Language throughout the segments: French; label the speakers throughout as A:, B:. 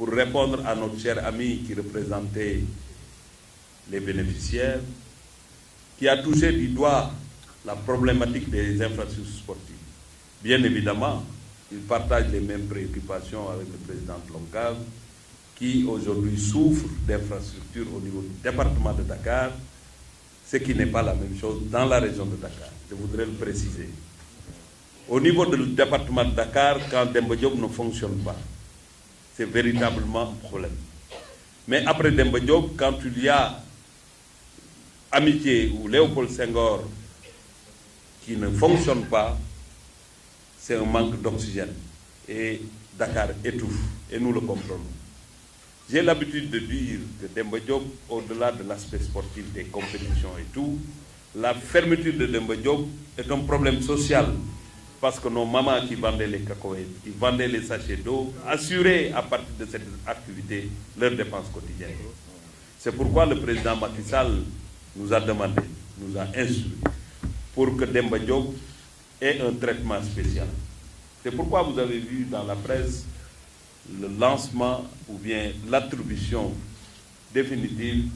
A: pour répondre à notre cher ami qui représentait les bénéficiaires, qui a touché du doigt la problématique des infrastructures sportives. Bien évidemment, il partage les mêmes préoccupations avec le président Loncave, qui aujourd'hui souffre d'infrastructures au niveau du département de Dakar, ce qui n'est pas la même chose dans la région de Dakar. Je voudrais le préciser. Au niveau du département de Dakar, quand Demba Diop ne fonctionne pas, c'est véritablement un problème. Mais après Demba Diop, quand il y a Amitié ou Léopold Senghor qui ne fonctionne pas, c'est un manque d'oxygène. Et Dakar étouffe, et nous le comprenons. J'ai l'habitude de dire que Demba Diop, au-delà de l'aspect sportif des compétitions et tout, la fermeture de Demba Diop est un problème social. Parce que nos mamans qui vendaient les cacahuètes, qui vendaient les sachets d'eau, assuraient à partir de cette activité leurs dépenses quotidiennes. C'est pourquoi le président Macky Sall nous a demandé, nous a instruit, pour que Demba Diop ait un traitement spécial. C'est pourquoi vous avez vu dans la presse le lancement ou bien l'attribution définitive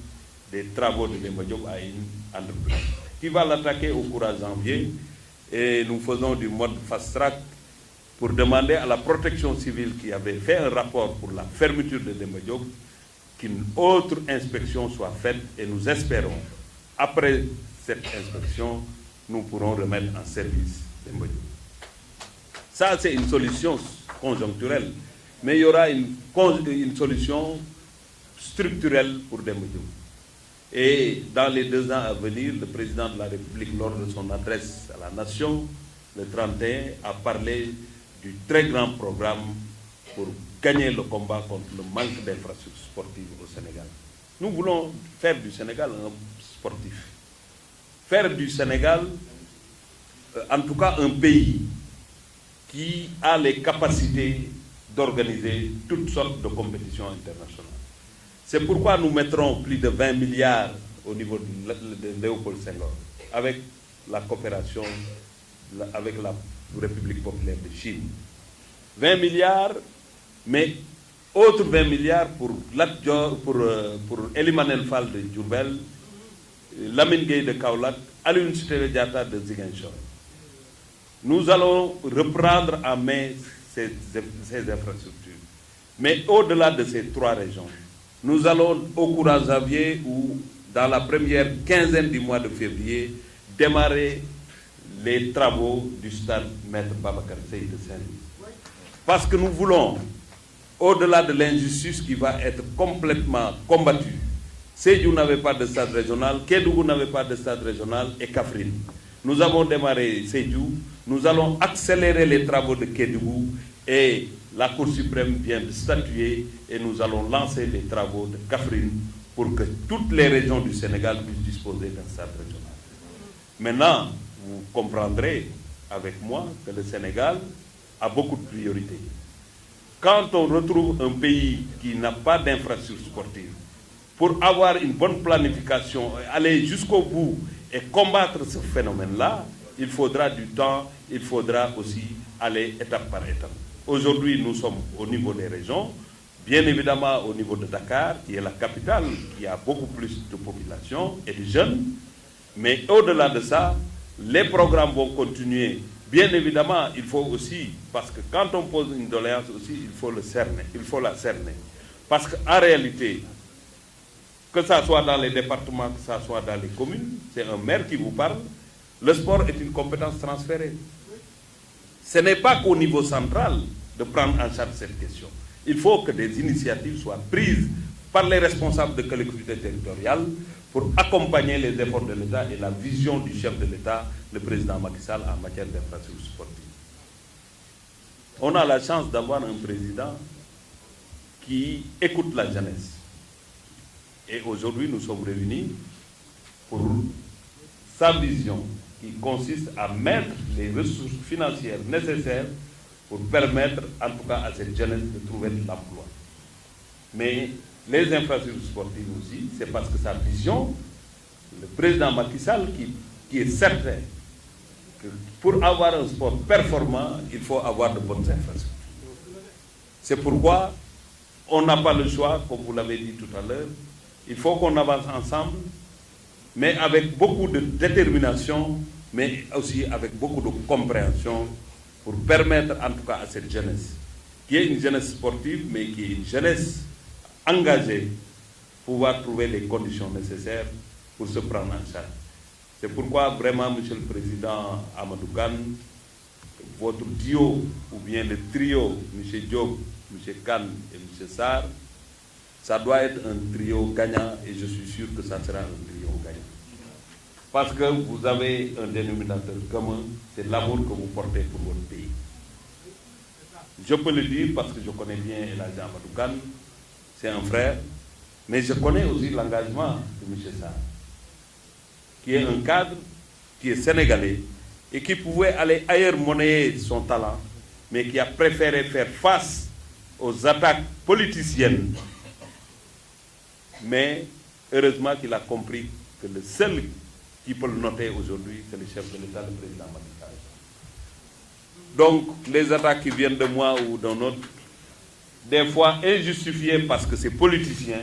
A: des travaux de Demba Diop à une entreprise qui va l'attaquer au courant janvier. Et nous faisons du mode fast-track pour demander à la protection civile qui avait fait un rapport pour la fermeture de Demba Diop qu'une autre inspection soit faite et nous espérons, après cette inspection, nous pourrons remettre en service Demba Diop. Ça, c'est une solution conjoncturelle, mais il y aura une solution structurelle pour Demba Diop. Et dans les 2 ans à venir, le président de la République, lors de son adresse à la nation, le 31, a parlé du très grand programme pour gagner le combat contre le manque d'infrastructures sportives au Sénégal. Nous voulons faire du Sénégal un sportif. Faire du Sénégal, en tout cas un pays qui a les capacités d'organiser toutes sortes de compétitions internationales. C'est pourquoi nous mettrons plus de 20 milliards au niveau de Léopold Senghor, avec la coopération avec la République populaire de Chine. 20 milliards, mais autres 20 milliards pour Elimanel Fall de Diourbel, Lamine Gueye de Kaolack, Aline Sitoé Diatta de Ziguinchor. Nous allons reprendre en main ces infrastructures. Mais au-delà de ces 3 régions, nous allons au courant janvier ou dans la première quinzaine du mois de février démarrer les travaux du stade Maître Babacar Seye de Saint-Louis. Parce que nous voulons, au-delà de l'injustice qui va être complètement combattue, Sédhiou n'avait pas de stade régional, Kédougou n'avait pas de stade régional et Kaffrine. Nous avons démarré Sédhiou, nous allons accélérer les travaux de Kédougou et la Cour suprême vient de statuer et nous allons lancer les travaux de Kaffrine pour que toutes les régions du Sénégal puissent disposer d'un stade régional. Maintenant, vous comprendrez avec moi que le Sénégal a beaucoup de priorités. Quand on retrouve un pays qui n'a pas d'infrastructure sportive, pour avoir une bonne planification, aller jusqu'au bout et combattre ce phénomène-là, il faudra du temps, il faudra aussi aller étape par étape. Aujourd'hui, nous sommes au niveau des régions, bien évidemment au niveau de Dakar, qui est la capitale, qui a beaucoup plus de population et de jeunes. Mais au-delà de ça, les programmes vont continuer. Bien évidemment, il faut aussi, parce que quand on pose une doléance aussi, il faut le cerner, il faut la cerner. Parce qu'en réalité, que ça soit dans les départements, que ça soit dans les communes, c'est un maire qui vous parle, le sport est une compétence transférée. Ce n'est pas qu'au niveau central de prendre en charge cette question. Il faut que des initiatives soient prises par les responsables de collectivités territoriales pour accompagner les efforts de l'État et la vision du chef de l'État, le président Macky Sall, en matière d'infrastructures sportives. On a la chance d'avoir un président qui écoute la jeunesse. Et aujourd'hui, nous sommes réunis pour sa vision qui consiste à mettre les ressources financières nécessaires pour permettre, en tout cas, à cette jeunesse de trouver de l'emploi. Mais les infrastructures sportives aussi, c'est parce que sa vision, le président Macky Sall, qui est certain que pour avoir un sport performant, il faut avoir de bonnes infrastructures. C'est pourquoi on n'a pas le choix, comme vous l'avez dit tout à l'heure. Il faut qu'on avance ensemble, mais avec beaucoup de détermination, mais aussi avec beaucoup de compréhension pour permettre en tout cas à cette jeunesse, qui est une jeunesse sportive, mais qui est une jeunesse engagée, pouvoir trouver les conditions nécessaires pour se prendre en charge. C'est pourquoi vraiment, Monsieur le Président Amadou Kane, votre duo, ou bien le trio, M. Diop, M. Kane et M. Sarr, ça doit être un trio gagnant et je suis sûr que ça sera un trio gagnant. Parce que vous avez un dénominateur commun, c'est l'amour que vous portez pour votre pays. Je peux le dire parce que je connais bien El Hadji Amadou Kane, c'est un frère, mais je connais aussi l'engagement de M. Sarr, qui est un cadre, qui est sénégalais, et qui pouvait aller ailleurs monnayer son talent, mais qui a préféré faire face aux attaques politiciennes. Mais heureusement qu'il a compris que le seul qui peut le noter aujourd'hui, c'est le chef de l'État, le président Macky Sall. Donc, les attaques qui viennent de moi ou d'un autre, des fois injustifiées parce que c'est politicien,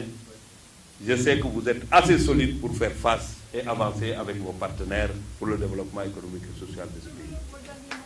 A: je sais que vous êtes assez solide pour faire face et avancer avec vos partenaires pour le développement économique et social de ce pays.